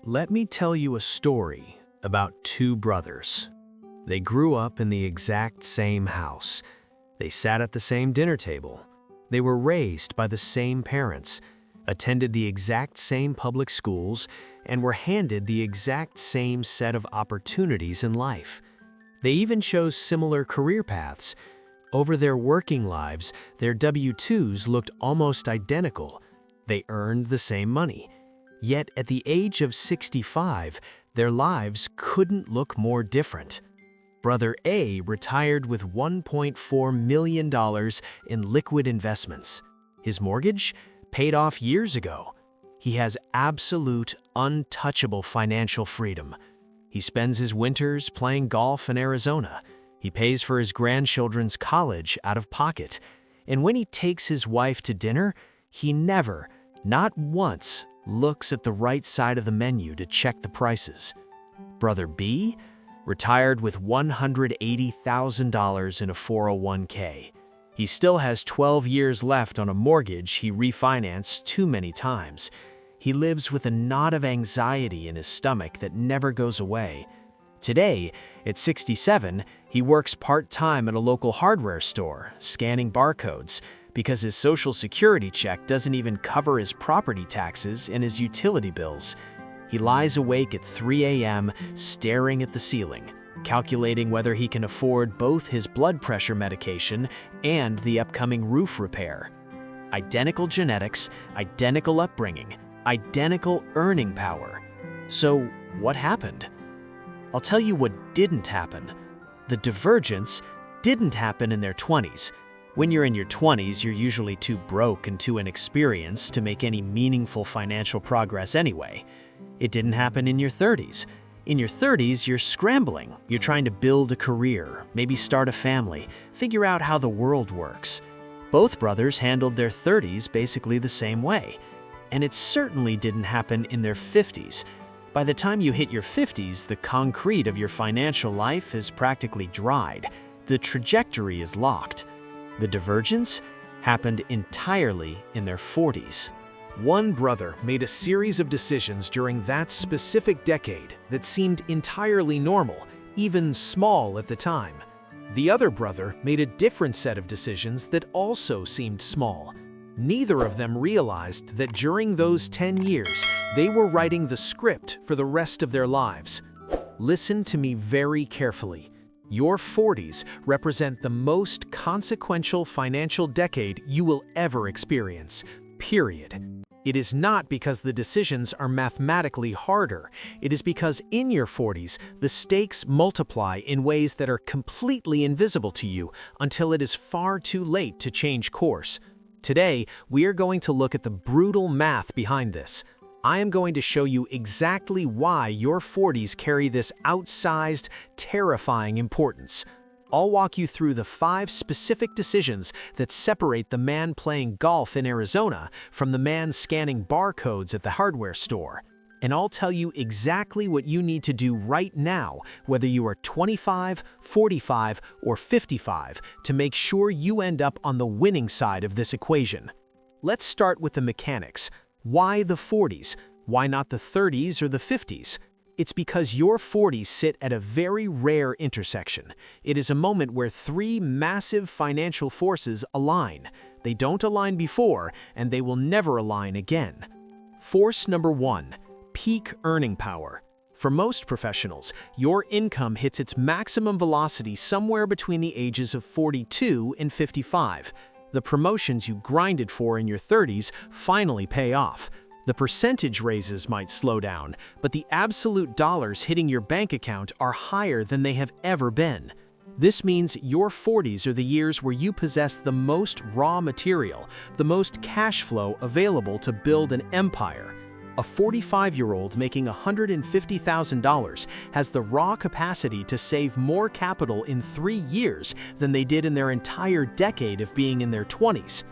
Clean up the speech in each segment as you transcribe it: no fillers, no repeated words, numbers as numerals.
Let me tell you a story about two brothers. They grew up in the exact same house. They sat at the same dinner table. They were raised by the same parents, attended the exact same public schools, and were handed the exact same set of opportunities in life. They even chose similar career paths. Over their working lives, their W-2s looked almost identical. They earned the same money. Yet at the age of 65, their lives couldn't look more different. Brother A retired with $1.4 million in liquid investments. His mortgage paid off years ago. He has absolute, untouchable financial freedom. He spends his winters playing golf in Arizona. He pays for his grandchildren's college out of pocket. And when he takes his wife to dinner, he never, not once, looks at the right side of the menu to check the prices. Brother B retired with $180,000 in a 401k. He still has 12 years left on a mortgage he refinanced too many times. He lives with a knot of anxiety in his stomach that never goes away. Today, at 67, he works part-time at a local hardware store, scanning barcodes, because his Social Security check doesn't even cover his property taxes and his utility bills. He lies awake at 3 a.m. staring at the ceiling, calculating whether he can afford both his blood pressure medication and the upcoming roof repair. Identical genetics, identical upbringing, identical earning power. So what happened? I'll tell you what didn't happen. The divergence didn't happen in their 20s. When you're in your 20s, you're usually too broke and too inexperienced to make any meaningful financial progress anyway. It didn't happen in your 30s. In your 30s, you're scrambling. You're trying to build a career, maybe start a family, figure out how the world works. Both brothers handled their 30s basically the same way. And it certainly didn't happen in their 50s. By the time you hit your 50s, the concrete of your financial life is practically dried. The trajectory is locked. The divergence happened entirely in their 40s. One brother made a series of decisions during that specific decade that seemed entirely normal, even small at the time. The other brother made a different set of decisions that also seemed small. Neither of them realized that during those 10 years, they were writing the script for the rest of their lives. Listen to me very carefully. Your 40s represent the most consequential financial decade you will ever experience, period. It is not because the decisions are mathematically harder. It is because in your 40s, the stakes multiply in ways that are completely invisible to you until it is far too late to change course. Today, we are going to look at the brutal math behind this. I am going to show you exactly why your 40s carry this outsized, terrifying importance. I'll walk you through the 5 specific decisions that separate the man playing golf in Arizona from the man scanning barcodes at the hardware store. And I'll tell you exactly what you need to do right now, whether you are 25, 45, or 55, to make sure you end up on the winning side of this equation. Let's start with the mechanics. Why the 40s? Why not the 30s or the 50s? It's because your 40s sit at a very rare intersection. It is a moment where 3 massive financial forces align. They don't align before, and they will never align again. Force number 1, peak earning power. For most professionals, your income hits its maximum velocity somewhere between the ages of 42 and 55. The promotions you grinded for in your 30s finally pay off. The percentage raises might slow down, but the absolute dollars hitting your bank account are higher than they have ever been. This means your 40s are the years where you possess the most raw material, the most cash flow available to build an empire. A 45-year-old making $150,000 has the raw capacity to save more capital in 3 years than they did in their entire decade of being in their 20s.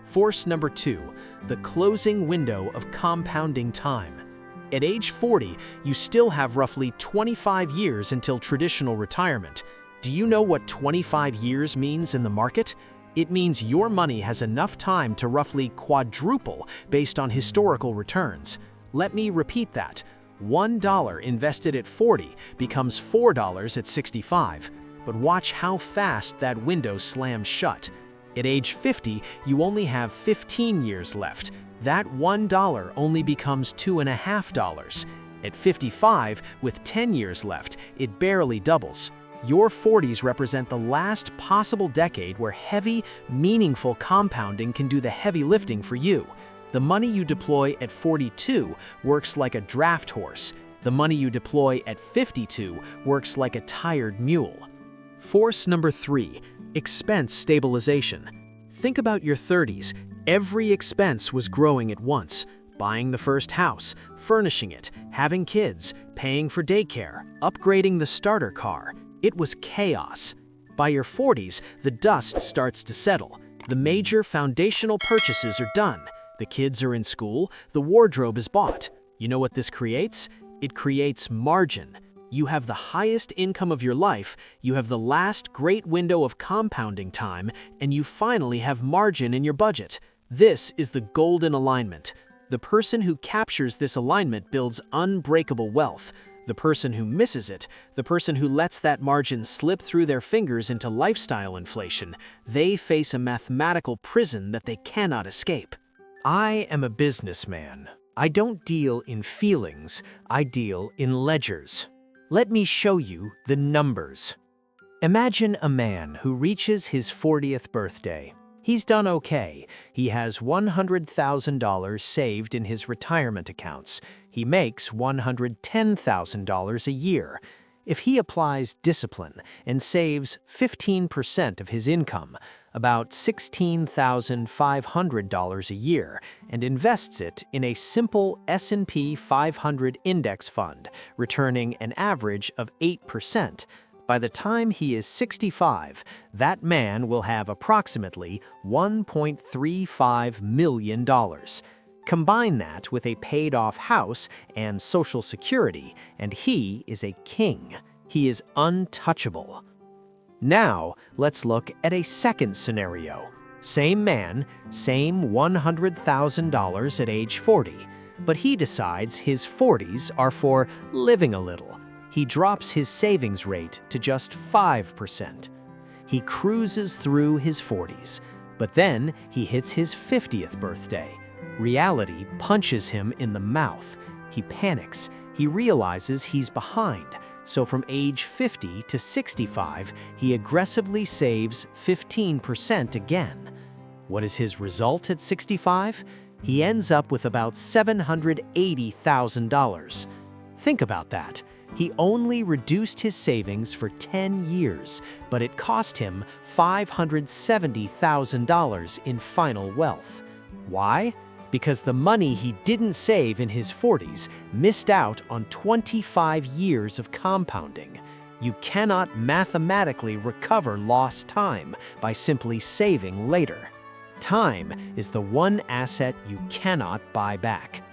Force number 2, the closing window of compounding time. At age 40, you still have roughly 25 years until traditional retirement. Do you know what 25 years means in the market? It means your money has enough time to roughly quadruple based on historical returns. Let me repeat that. $1 invested at 40 becomes $4 at 65. But watch how fast that window slams shut. At age 50, you only have 15 years left. That $1 only becomes $2.50. At 55, with 10 years left, it barely doubles. Your 40s represent the last possible decade where heavy, meaningful compounding can do the heavy lifting for you. The money you deploy at 42 works like a draft horse. The money you deploy at 52 works like a tired mule. Force number 3, expense stabilization. Think about your 30s. Every expense was growing at once. Buying the first house, furnishing it, having kids, paying for daycare, upgrading the starter car. It was chaos. By your 40s, the dust starts to settle. The major foundational purchases are done. The kids are in school, the wardrobe is bought. You know what this creates? It creates margin. You have the highest income of your life, you have the last great window of compounding time, and you finally have margin in your budget. This is the golden alignment. The person who captures this alignment builds unbreakable wealth. The person who misses it, the person who lets that margin slip through their fingers into lifestyle inflation, they face a mathematical prison that they cannot escape. I am a businessman. I don't deal in feelings, I deal in ledgers. Let me show you the numbers. Imagine a man who reaches his 40th birthday. He's done okay. He has $100,000 saved in his retirement accounts. He makes $110,000 a year. If he applies discipline and saves 15% of his income, about $16,500 a year, and invests it in a simple S&P 500 index fund, returning an average of 8%, by the time he is 65, that man will have approximately $1.35 million. Combine that with a paid-off house and Social Security, and he is a king. He is untouchable. Now, let's look at a second scenario. Same man, same $100,000 at age 40, but he decides his 40s are for living a little. He drops his savings rate to just 5%. He cruises through his 40s, but then he hits his 50th birthday. Reality punches him in the mouth. He panics. He realizes he's behind. So from age 50 to 65, he aggressively saves 15% again. What is his result at 65? He ends up with about $780,000. Think about that. He only reduced his savings for 10 years, but it cost him $570,000 in final wealth. Why? Because the money he didn't save in his 40s missed out on 25 years of compounding. You cannot mathematically recover lost time by simply saving later. Time is the one asset you cannot buy back.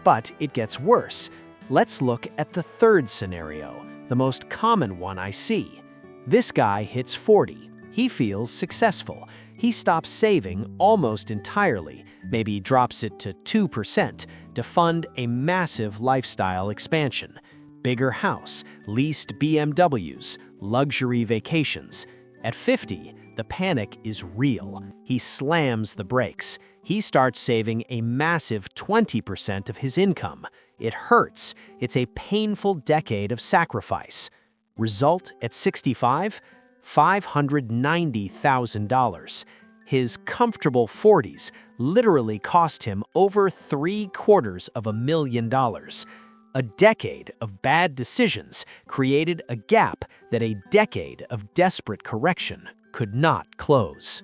But it gets worse. Let's look at the third scenario, the most common one I see. This guy hits 40. He feels successful. He stops saving almost entirely, maybe drops it to 2% to fund a massive lifestyle expansion. Bigger house, leased BMWs, luxury vacations. At 50, the panic is real. He slams the brakes. He starts saving a massive 20% of his income. It hurts. It's a painful decade of sacrifice. Result at 65? $590,000. His comfortable 40s literally cost him over $750,000. A decade of bad decisions created a gap that a decade of desperate correction could not close.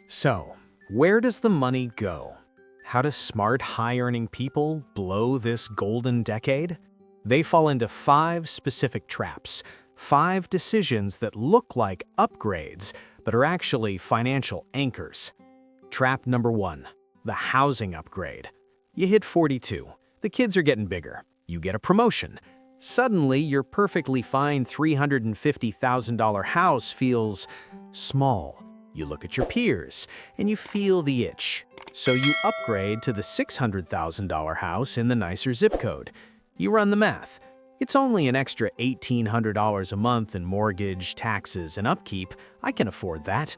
So, where does the money go? How do smart, high-earning people blow this golden decade? They fall into 5 specific traps, 5 decisions that look like upgrades, but are actually financial anchors. Trap number 1, the housing upgrade. You hit 42, the kids are getting bigger, you get a promotion. Suddenly, your perfectly fine $350,000 house feels small. You look at your peers, and you feel the itch. So you upgrade to the $600,000 house in the nicer zip code. You run the math. It's only an extra $1,800 a month in mortgage, taxes, and upkeep. I can afford that.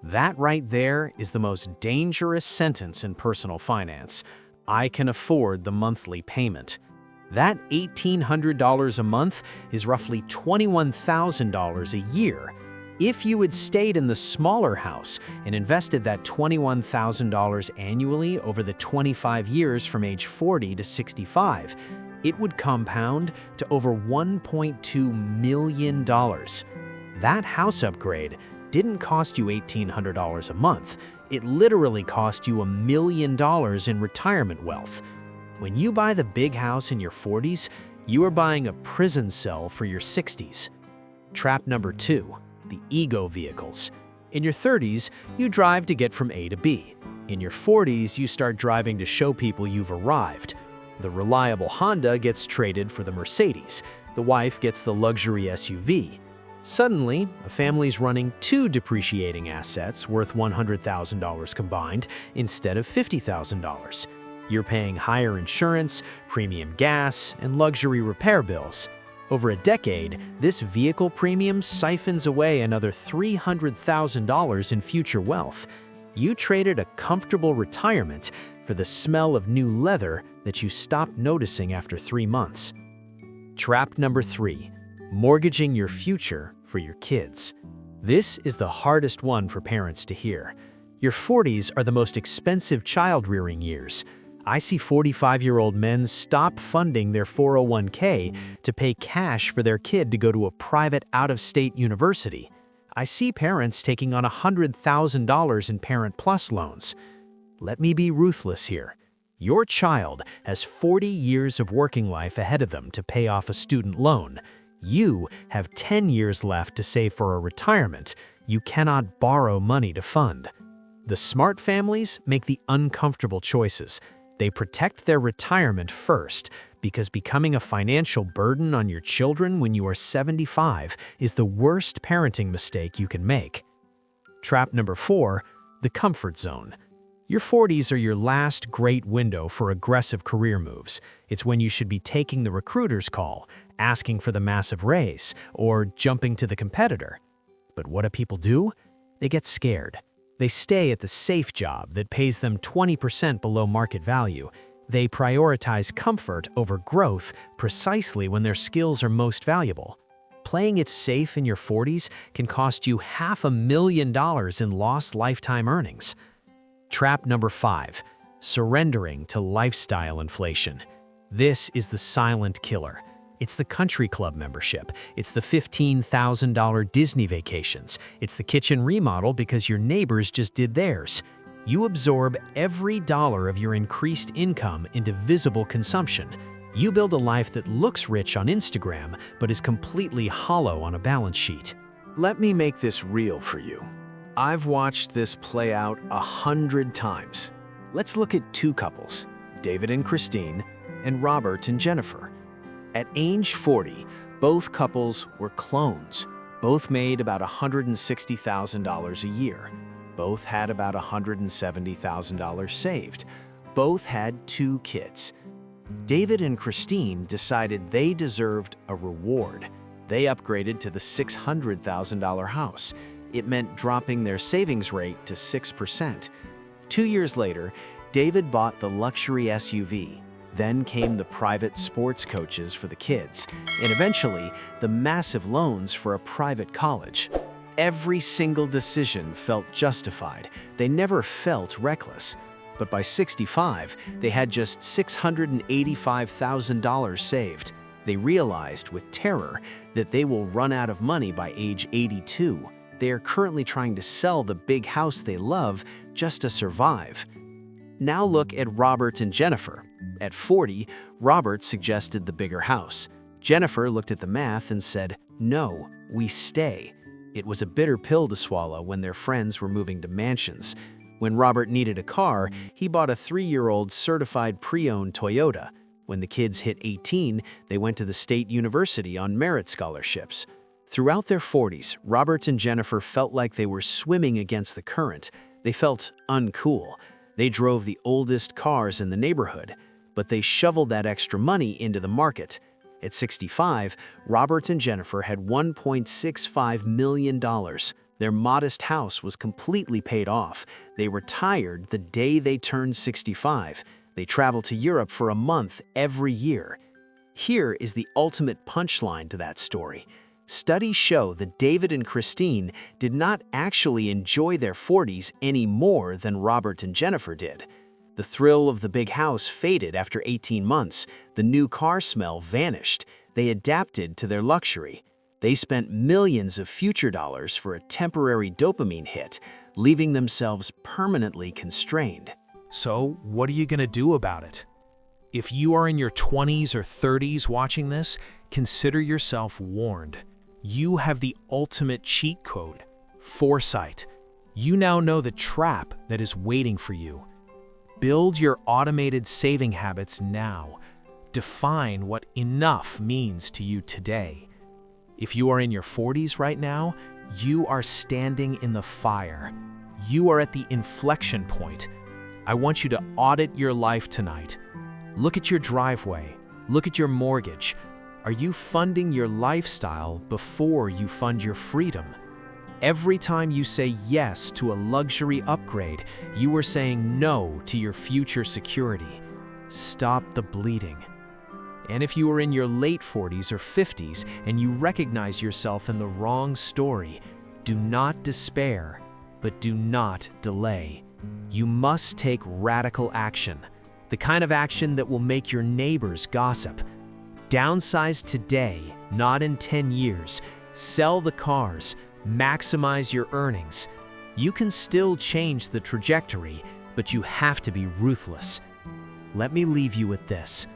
That right there is the most dangerous sentence in personal finance. I can afford the monthly payment. That $1,800 a month is roughly $21,000 a year. If you had stayed in the smaller house and invested that $21,000 annually over the 25 years from age 40 to 65, it would compound to over $1.2 million. That house upgrade didn't cost you $1,800 a month. It literally cost you $1 million in retirement wealth. When you buy the big house in your 40s, you are buying a prison cell for your 60s. Trap number 2, the ego vehicles. In your 30s, you drive to get from A to B. In your 40s, you start driving to show people you've arrived. The reliable Honda gets traded for the Mercedes. The wife gets the luxury SUV. Suddenly, a family's running 2 depreciating assets worth $100,000 combined instead of $50,000. You're paying higher insurance, premium gas, and luxury repair bills. Over a decade, this vehicle premium siphons away another $300,000 in future wealth. You traded a comfortable retirement for the smell of new leather that you stopped noticing after 3 months. Trap number 3, mortgaging your future for your kids. This is the hardest one for parents to hear. Your 40s are the most expensive child-rearing years. I see 45-year-old men stop funding their 401k to pay cash for their kid to go to a private out-of-state university. I see parents taking on $100,000 in Parent Plus loans. Let me be ruthless here. Your child has 40 years of working life ahead of them to pay off a student loan. You have 10 years left to save for a retirement you cannot borrow money to fund. The smart families make the uncomfortable choices. They protect their retirement first, because becoming a financial burden on your children when you are 75 is the worst parenting mistake you can make. Trap number 4, the comfort zone. Your 40s are your last great window for aggressive career moves. It's when you should be taking the recruiter's call, asking for the massive raise, or jumping to the competitor. But what do people do? They get scared. They stay at the safe job that pays them 20% below market value. They prioritize comfort over growth precisely when their skills are most valuable. Playing it safe in your 40s can cost you $500,000 in lost lifetime earnings. Trap number 5, surrendering to lifestyle inflation. This is the silent killer. It's the country club membership. It's the $15,000 Disney vacations. It's the kitchen remodel because your neighbors just did theirs. You absorb every dollar of your increased income into visible consumption. You build a life that looks rich on Instagram, but is completely hollow on a balance sheet. Let me make this real for you. I've watched this play out 100 times. Let's look at 2 couples, David and Christine, and Robert and Jennifer. At age 40, both couples were clones. Both made about $160,000 a year. Both had about $170,000 saved. Both had 2 kids. David and Christine decided they deserved a reward. They upgraded to the $600,000 house. It meant dropping their savings rate to 6%. 2 years later, David bought the luxury SUV. Then came the private sports coaches for the kids, and eventually the massive loans for a private college. Every single decision felt justified. They never felt reckless. But by 65, they had just $685,000 saved. They realized with terror that they will run out of money by age 82. They are currently trying to sell the big house they love just to survive. Now look at Robert and Jennifer. At 40, Robert suggested the bigger house. Jennifer looked at the math and said, "No, we stay." It was a bitter pill to swallow when their friends were moving to mansions. When Robert needed a car, he bought a 3-year-old certified pre-owned Toyota. When the kids hit 18, they went to the state university on merit scholarships. Throughout their 40s, Robert and Jennifer felt like they were swimming against the current. They felt uncool. They drove the oldest cars in the neighborhood. but they shoveled that extra money into the market. At 65, Robert and Jennifer had $1.65 million. Their modest house was completely paid off. They retired the day they turned 65. They traveled to Europe for a month every year. Here is the ultimate punchline to that story. Studies show that David and Christine did not actually enjoy their 40s any more than Robert and Jennifer did. The thrill of the big house faded after 18 months. The new car smell vanished. They adapted to their luxury. They spent millions of future dollars for a temporary dopamine hit, leaving themselves permanently constrained. So, what are you going to do about it? If you are in your 20s or 30s watching this, consider yourself warned. You have the ultimate cheat code, foresight. You now know the trap that is waiting for you. Build your automated saving habits now. Define what enough means to you today. If you are in your 40s right now, you are standing in the fire. You are at the inflection point. I want you to audit your life tonight. Look at your driveway. Look at your mortgage. Are you funding your lifestyle before you fund your freedom? Every time you say yes to a luxury upgrade, you are saying no to your future security. Stop the bleeding. And if you are in your late 40s or 50s and you recognize yourself in the wrong story, do not despair, but do not delay. You must take radical action, the kind of action that will make your neighbors gossip. Downsize today, not in 10 years. Sell the cars, maximize your earnings. You can still change the trajectory, but you have to be ruthless. Let me leave you with this.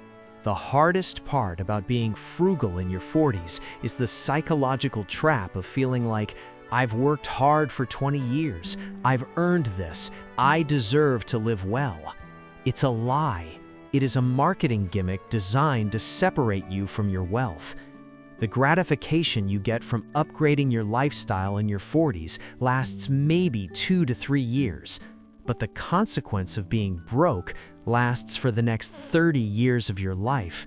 The hardest part about being frugal in your 40s is the psychological trap of feeling like, I've worked hard for 20 years, I've earned this, I deserve to live well. It's a lie. It is a marketing gimmick designed to separate you from your wealth. The gratification you get from upgrading your lifestyle in your 40s lasts maybe 2 to 3 years, but the consequence of being broke lasts for the next 30 years of your life.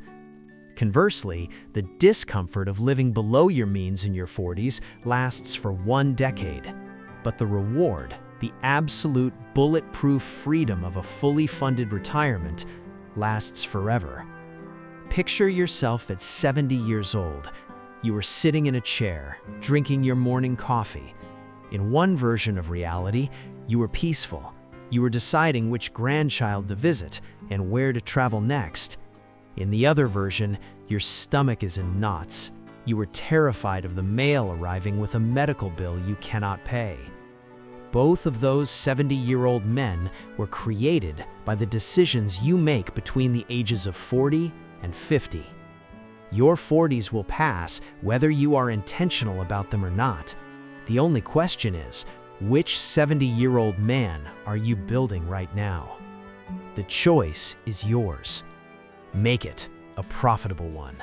Conversely, the discomfort of living below your means in your 40s lasts for 1 decade. But the reward, the absolute bulletproof freedom of a fully funded retirement, lasts forever. Picture yourself at 70 years old. You are sitting in a chair, drinking your morning coffee. In one version of reality, you were peaceful. You were deciding which grandchild to visit and where to travel next. In the other version, your stomach is in knots. You were terrified of the mail arriving with a medical bill you cannot pay. Both of those 70-year-old men were created by the decisions you make between the ages of 40 and 50. Your 40s will pass whether you are intentional about them or not. The only question is, which 70-year-old man are you building right now? The choice is yours. Make it a profitable one.